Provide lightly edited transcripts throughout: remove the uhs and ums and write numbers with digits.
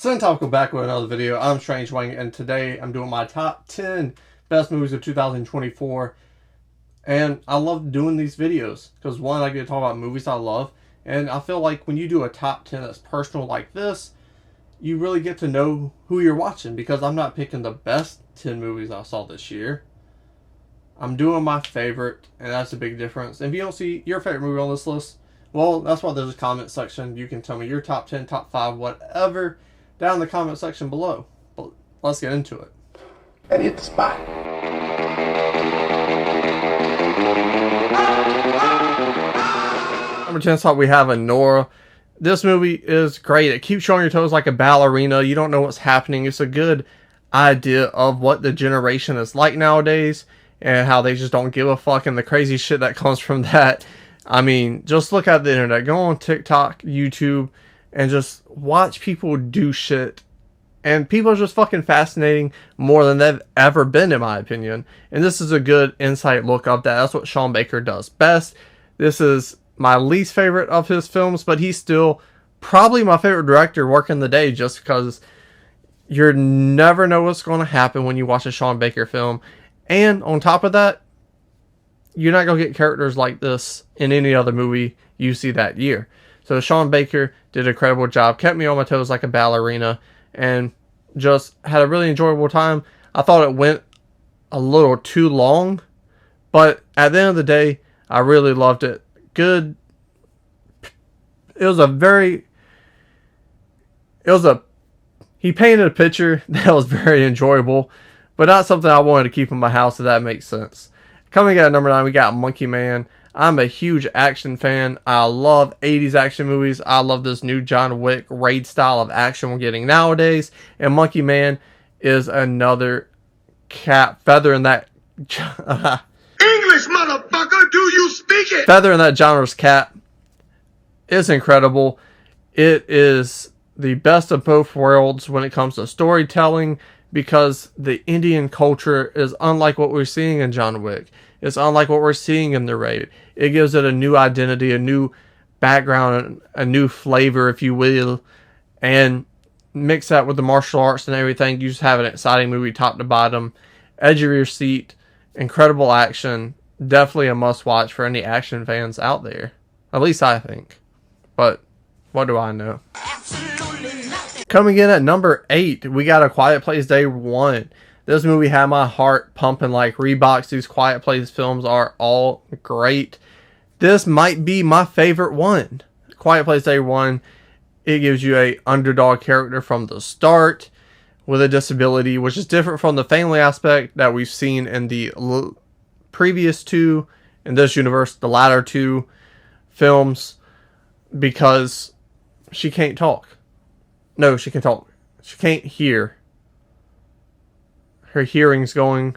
So topical back with another video. I'm Strange Wang, and today I'm doing my top 10 best movies of 2024. And I love doing these videos because one, I get to talk about movies I love, and I feel like when you do a top 10 that's personal like this, you really get to know who you're watching, because I'm not picking the best 10 movies I saw this year. I'm doing my favorite, and that's a big difference. And if you don't see your favorite movie on this list, well, that's why there's a comment section. You can tell me your top 10, top 5, whatever, down in the comment section below. But let's get into it. And hit the spot. Number 10 spot, we have Nora. This movie is great. It keeps you on your toes like a ballerina. You don't know what's happening. It's a good idea of what the generation is like nowadays and how they just don't give a fuck, and the crazy shit that comes from that. I mean, just look at the internet. Go on TikTok, YouTube, and just watch people do shit. And people are just fucking fascinating more than they've ever been, in my opinion. And this is a good insight look of that. That's what Sean Baker does best. This is my least favorite of his films, but he's still probably my favorite director working the day, just because you never know what's going to happen when you watch a Sean Baker film. And on top of that, you're not going to get characters like this in any other movie you see that year. So Sean Baker did an incredible job, kept me on my toes like a ballerina, and just had a really enjoyable time. I thought it went a little too long, but at the end of the day, I really loved it. Good. He painted a picture that was very enjoyable, but not something I wanted to keep in my house, if that makes sense. Coming at number 9, we got Monkey Man. I'm a huge action fan. I love 80s action movies. I love this new John Wick raid style of action we're getting nowadays. And Monkey Man is another feather in that... English, motherfucker, do you speak it? Feather in that genre's cap. It's incredible. It is the best of both worlds when it comes to storytelling, because the Indian culture is unlike what we're seeing in John Wick. It's unlike what we're seeing in the raid. It gives it a new identity, a new background, a new flavor, if you will. And mix that with the martial arts and everything, you just have an exciting movie top to bottom. Edge of your seat, incredible action. Definitely a must watch for any action fans out there. At least I think. But what do I know? Coming in at number 8, we got A Quiet Place Day 1. This movie had my heart pumping like Reeboks. These Quiet Place films are all great. This might be my favorite one. Quiet Place Day 1. It gives you a underdog character from the start with a disability, which is different from the family aspect that we've seen in the previous two, in this universe, the latter two films, because she can't talk. No, she can talk. She can't hear. Her hearing's going,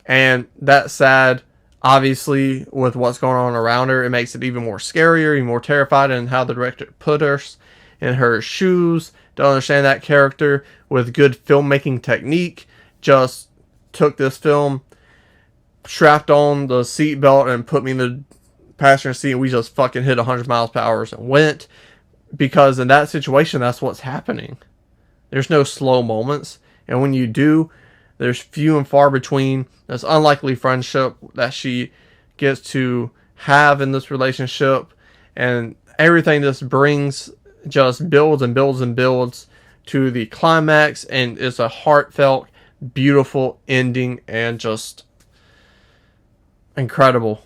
and that's sad. Obviously, with what's going on around her, it makes it even more scarier, even more terrified, and how the director put us in her shoes to understand that character with good filmmaking technique. Just took this film, strapped on the seatbelt, and put me in the passenger seat, and we just fucking hit 100 miles per hour and went. Because in that situation, that's what's happening. There's no slow moments. And when you do, there's few and far between. This unlikely friendship that she gets to have in this relationship. And everything this brings just builds and builds and builds to the climax. And it's a heartfelt, beautiful ending, and just incredible.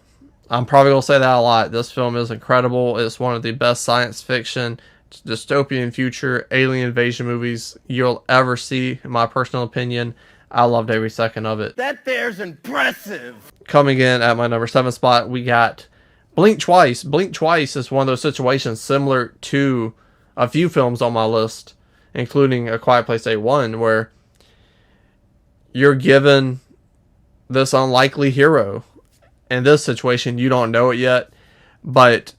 I'm probably going to say that a lot. This film is incredible. It's one of the best science fiction, dystopian future, alien invasion movies you'll ever see, in my personal opinion. I loved every second of it. That there's impressive. Coming in at my number 7 spot, we got Blink Twice. Blink Twice is one of those situations similar to a few films on my list, including A Quiet Place Day 1, where you're given this unlikely hero. In this situation, you don't know it yet, but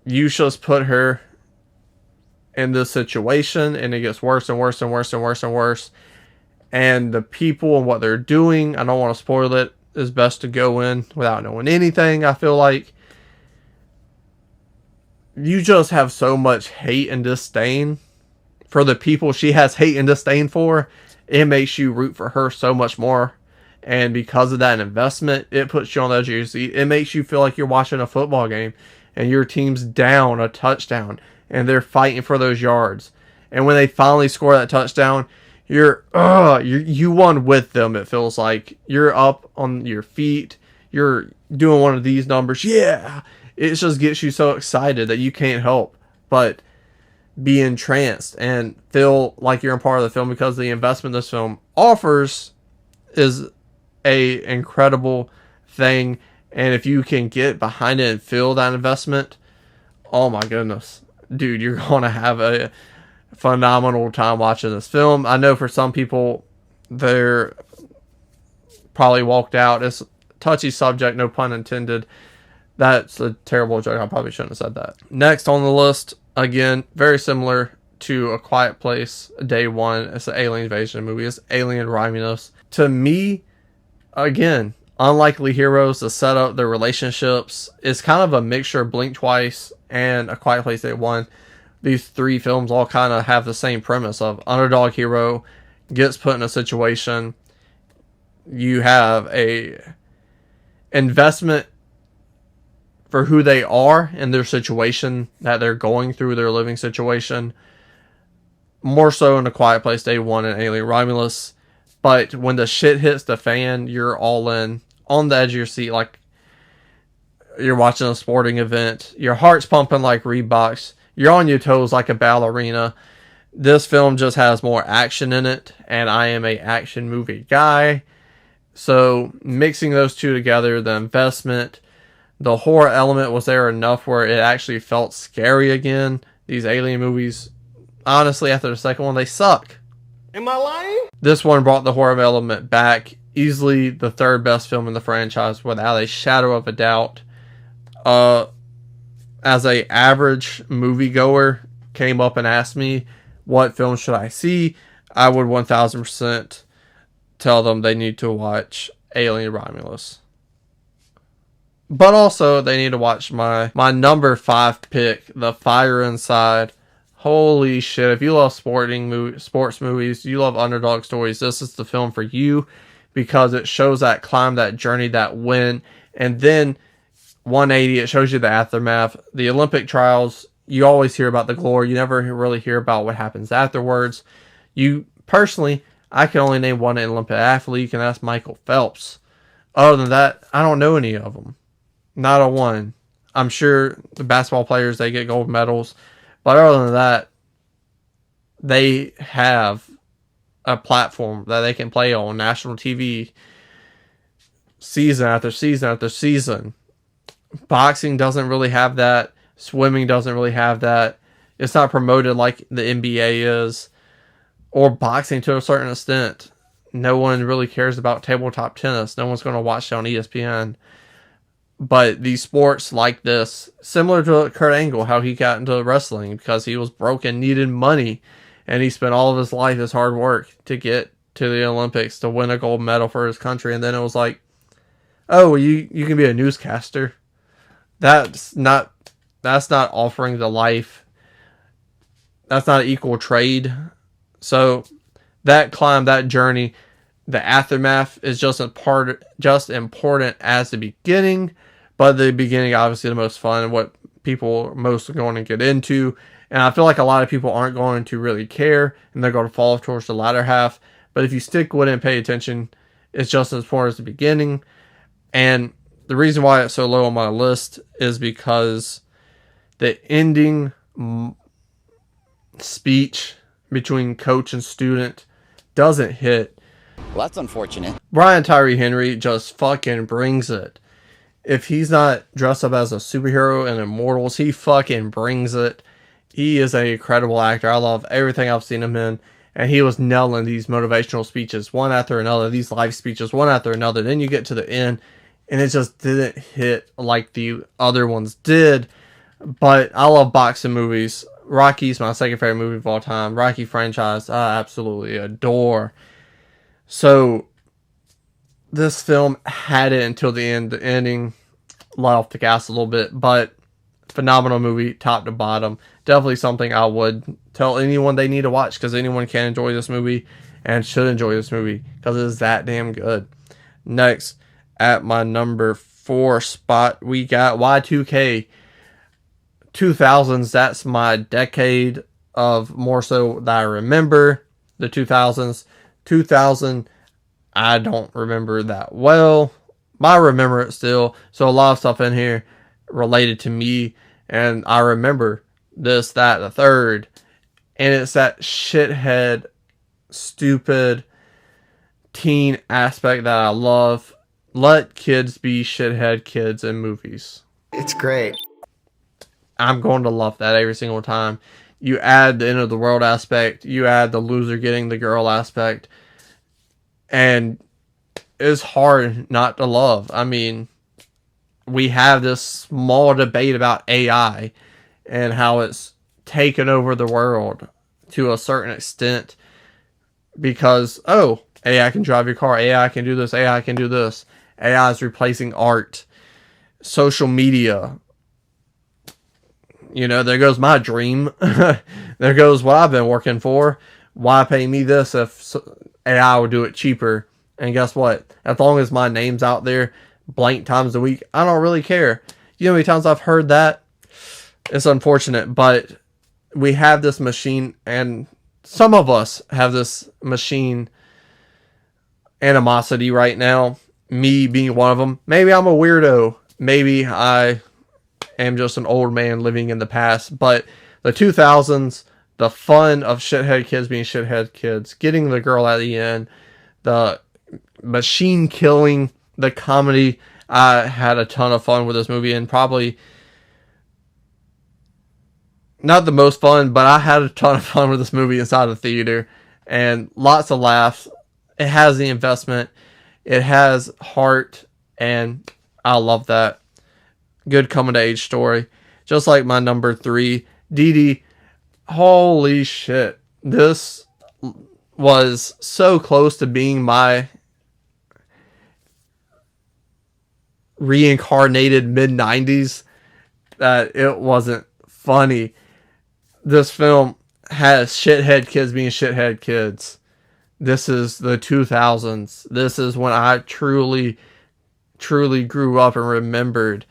you just put her in this situation, and it gets worse and worse and worse and worse and worse. And the people and what they're doing, I don't want to spoil it. It's best to go in without knowing anything, I feel like. You just have so much hate and disdain for the people she has hate and disdain for, it makes you root for her so much more. And because of that investment, it puts you on the edge of your seat. It makes you feel like you're watching a football game and your team's down a touchdown and they're fighting for those yards. And when they finally score that touchdown, you won with them. It feels like you're up on your feet. You're doing one of these numbers. Yeah. It just gets you so excited that you can't help but be entranced and feel like you're a part of the film, because the investment this film offers is a incredible thing. And if you can get behind it and feel that investment, oh my goodness, dude, you're going to have a phenomenal time watching this film. I know for some people, they're probably walked out. It's a touchy subject, no pun intended. That's a terrible joke. I probably shouldn't have said that. Next on the list, again, very similar to A Quiet Place, Day One. It's an alien invasion movie. It's Alien Romulus. To me, again, unlikely heroes, the setup, their relationships, is kind of a mixture of Blink Twice and A Quiet Place, Day One. These three films all kind of have the same premise of underdog hero gets put in a situation. You have a investment for who they are and their situation that they're going through, their living situation. More so in A Quiet Place, Day One and Alien Romulus. But when the shit hits the fan, you're all in, on the edge of your seat, like you're watching a sporting event. Your heart's pumping like Reeboks. You're on your toes like a ballerina. This film just has more action in it, and I am a action movie guy. So mixing those two together, the investment, the horror element was there enough where it actually felt scary again. These alien movies, honestly, after the second one, they suck. Am I lying? This one brought the horror element back. Easily the third best film in the franchise without a shadow of a doubt. As a average moviegoer came up and asked me what film should I see, I would 1000% tell them they need to watch Alien Romulus. But also they need to watch my number 5 pick, The Fire Inside. Holy shit, if you love sports movies, you love underdog stories, this is the film for you, because it shows that climb, that journey, that win, and then 180, it shows you the aftermath. The Olympic trials, you always hear about the glory, you never really hear about what happens afterwards. Personally, I can only name one Olympic athlete. You can ask Michael Phelps. Other than that, I don't know any of them. Not a one. I'm sure the basketball players, they get gold medals. But other than that, they have a platform that they can play on national TV season after season after season. Boxing doesn't really have that. Swimming doesn't really have that. It's not promoted like the NBA is. Or boxing to a certain extent. No one really cares about tabletop tennis. No one's going to watch it on ESPN. But these sports like this, similar to Kurt Angle, how he got into wrestling because he was broke and needed money. And he spent all of his life, his hard work, to get to the Olympics, to win a gold medal for his country. And then it was like, oh, you can be a newscaster. That's not offering the life. That's not equal trade. So that climb, that journey, the aftermath is just important as the beginning. But the beginning, obviously, the most fun and what people are most going to get into. And I feel like a lot of people aren't going to really care, and they're going to fall off towards the latter half. But if you stick with it and pay attention, it's just as important as the beginning. And the reason why it's so low on my list is because the ending speech between coach and student doesn't hit. Well, that's unfortunate. Brian Tyree Henry just fucking brings it. If he's not dressed up as a superhero in Immortals, he fucking brings it. He is an incredible actor. I love everything I've seen him in. And he was nailing these motivational speeches one after another, these life speeches one after another. Then you get to the end, and it just didn't hit like the other ones did. But I love boxing movies. Rocky's my second favorite movie of all time. Rocky franchise, I absolutely adore. So this film had it until the end. The ending let off the gas a little bit, but phenomenal movie, top to bottom. definitely something I would tell anyone they need to watch, because anyone can enjoy this movie and should enjoy this movie because it is that damn good. Next, at my number 4 spot, we got Y2K. 2000s, that's my decade of more so that I remember. The 2000s. 2000, I don't remember that well, but I remember it still. So a lot of stuff in here related to me, and I remember this, that, the third. And it's that shithead, stupid teen aspect that I love. Let kids be shithead kids in movies. It's great. I'm going to love that every single time. You add the end of the world aspect, you add the loser getting the girl aspect, and it's hard not to love. I mean, we have this small debate about AI and how it's taken over the world to a certain extent because, oh, AI can drive your car, AI can do this, AI can do this. AI is replacing art, social media. You know, there goes my dream. There goes what I've been working for. Why pay me this if AI would do it cheaper? And guess what? As long as my name's out there blank times a week, I don't really care. You know how many times I've heard that? It's unfortunate, but we have this machine, and some of us have this machine animosity right now. Me being one of them. Maybe I'm a weirdo. Maybe I am just an old man living in the past, but the 2000s, the fun of shithead kids being shithead kids, getting the girl at the end, the machine killing, the comedy. I had a ton of fun with this movie, and probably not the most fun, but I had a ton of fun with this movie inside the theater, and lots of laughs. It has the investment, it has heart, and I love that. Good coming to age story. Just like my number 3, Dee Dee. Holy shit. This was so close to being my reincarnated mid-90s that it wasn't funny. This film has shithead kids being shithead kids. This is the 2000s. This is when I truly grew up and remembered.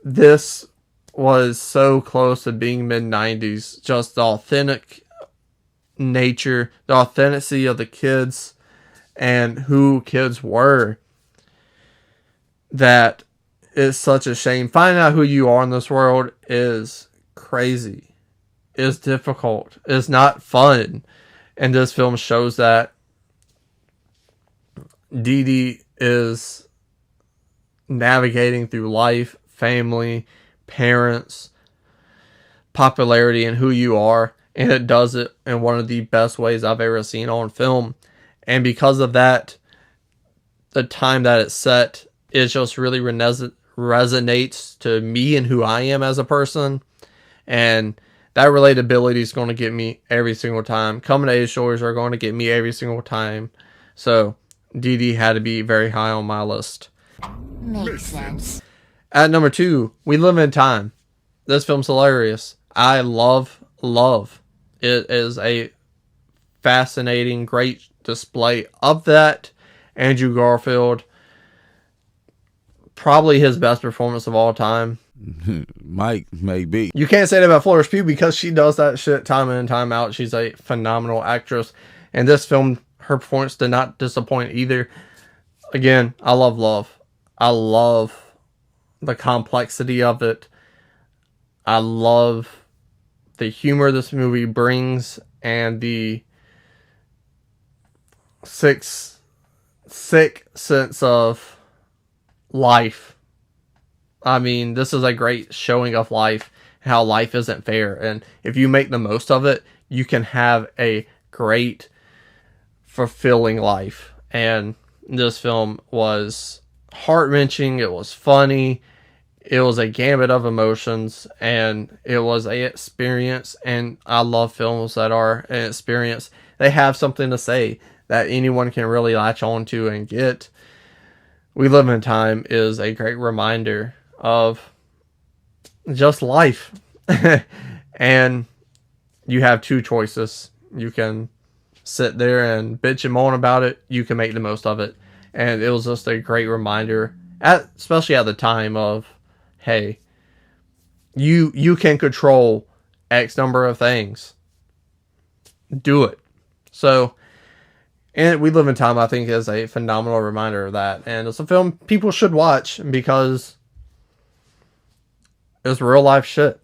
This was so close to being mid-90s. Just the authentic nature, the authenticity of the kids, and who kids were. That is such a shame. Finding out who you are in this world is crazy. Is difficult. Is not fun. And this film shows that. Dee Dee is navigating through life, family, parents, popularity, and who you are, and it does it in one of the best ways I've ever seen on film. And because of that, the time that it's set, it just really resonates to me and who I am as a person, and that relatability is going to get me every single time. Coming to age stories are going to get me every single time. So Dee Dee had to be very high on my list. Makes sense. At number 2, We Live in Time. This film's hilarious. I love. It is a fascinating, great display of that. Andrew Garfield, probably his best performance of all time. Mike, maybe. You can't say that about Florence Pugh because she does that shit time in and time out. She's a phenomenal actress. And this film, her performance did not disappoint either. Again, I love. I love the complexity of it. I love the humor this movie brings and the sick sense of life. I mean, this is a great showing of life, how life isn't fair. And if you make the most of it, you can have a great, fulfilling life. And this film was heart-wrenching. It was funny. It was a gamut of emotions, and it was an experience. And I love films that are an experience. They have something to say that anyone can really latch on to and get. We Live in Time is a great reminder of just life. And you have two choices. You can sit there and bitch and moan about it. You can make the most of it. And it was just a great reminder, especially at the time of, hey, you can control X number of things. Do it. So, and We Live in Time, I think, is a phenomenal reminder of that. And it's a film people should watch because it's real life shit.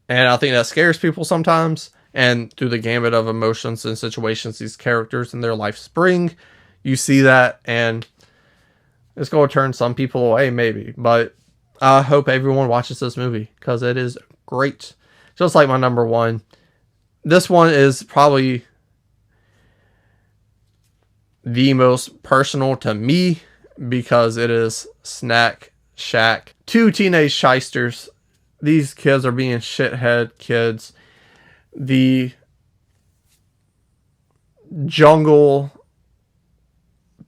And I think that scares people sometimes. And through the gamut of emotions and situations these characters in their lives bring, you see that, and it's going to turn some people away, maybe. But I hope everyone watches this movie because it is great. Just like my number one. This one is probably the most personal to me because it is Snack Shack. Two teenage shysters. These kids are being shithead kids. The jungle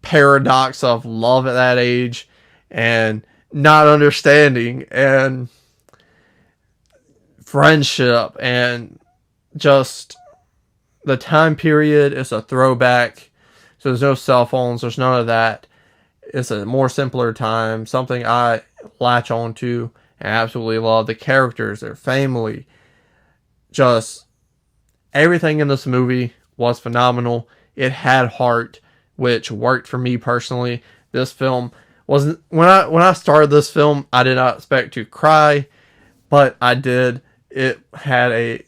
paradox of love at that age and not understanding and friendship and just the time period is a throwback. So there's no cell phones, there's none of that. It's a more simpler time, something I latch on to and absolutely love. The characters, their family, just everything in this movie was phenomenal. It had heart, which worked for me personally. This film wasn't when I started this film, I did not expect to cry, but I did. It had a,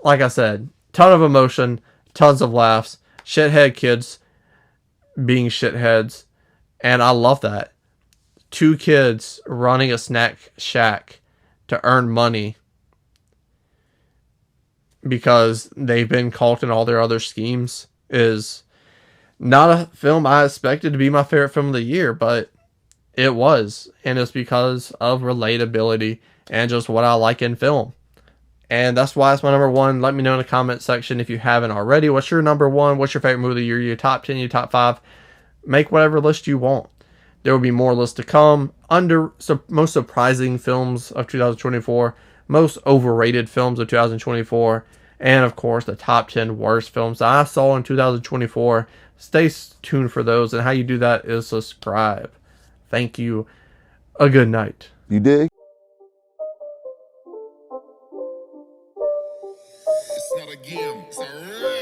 like I said, ton of emotion, tons of laughs, shithead kids being shitheads, and I love that. Two kids running a snack shack to earn money because they've been caught in all their other schemes is not a film I expected to be my favorite film of the year, but it was. And it's because of relatability and just what I like in film. And that's why it's my number one. Let me know in the comment section if you haven't already. What's your number one? What's your favorite movie of the year? Your top 10, your top 5. Make whatever list you want. There will be more lists to come. Most surprising films of 2024. Most overrated films of 2024. And of course, the top 10 worst films that I saw in 2024. Stay tuned for those. And how you do that is subscribe. Thank you. A good night. You dig? It's not a game. It's a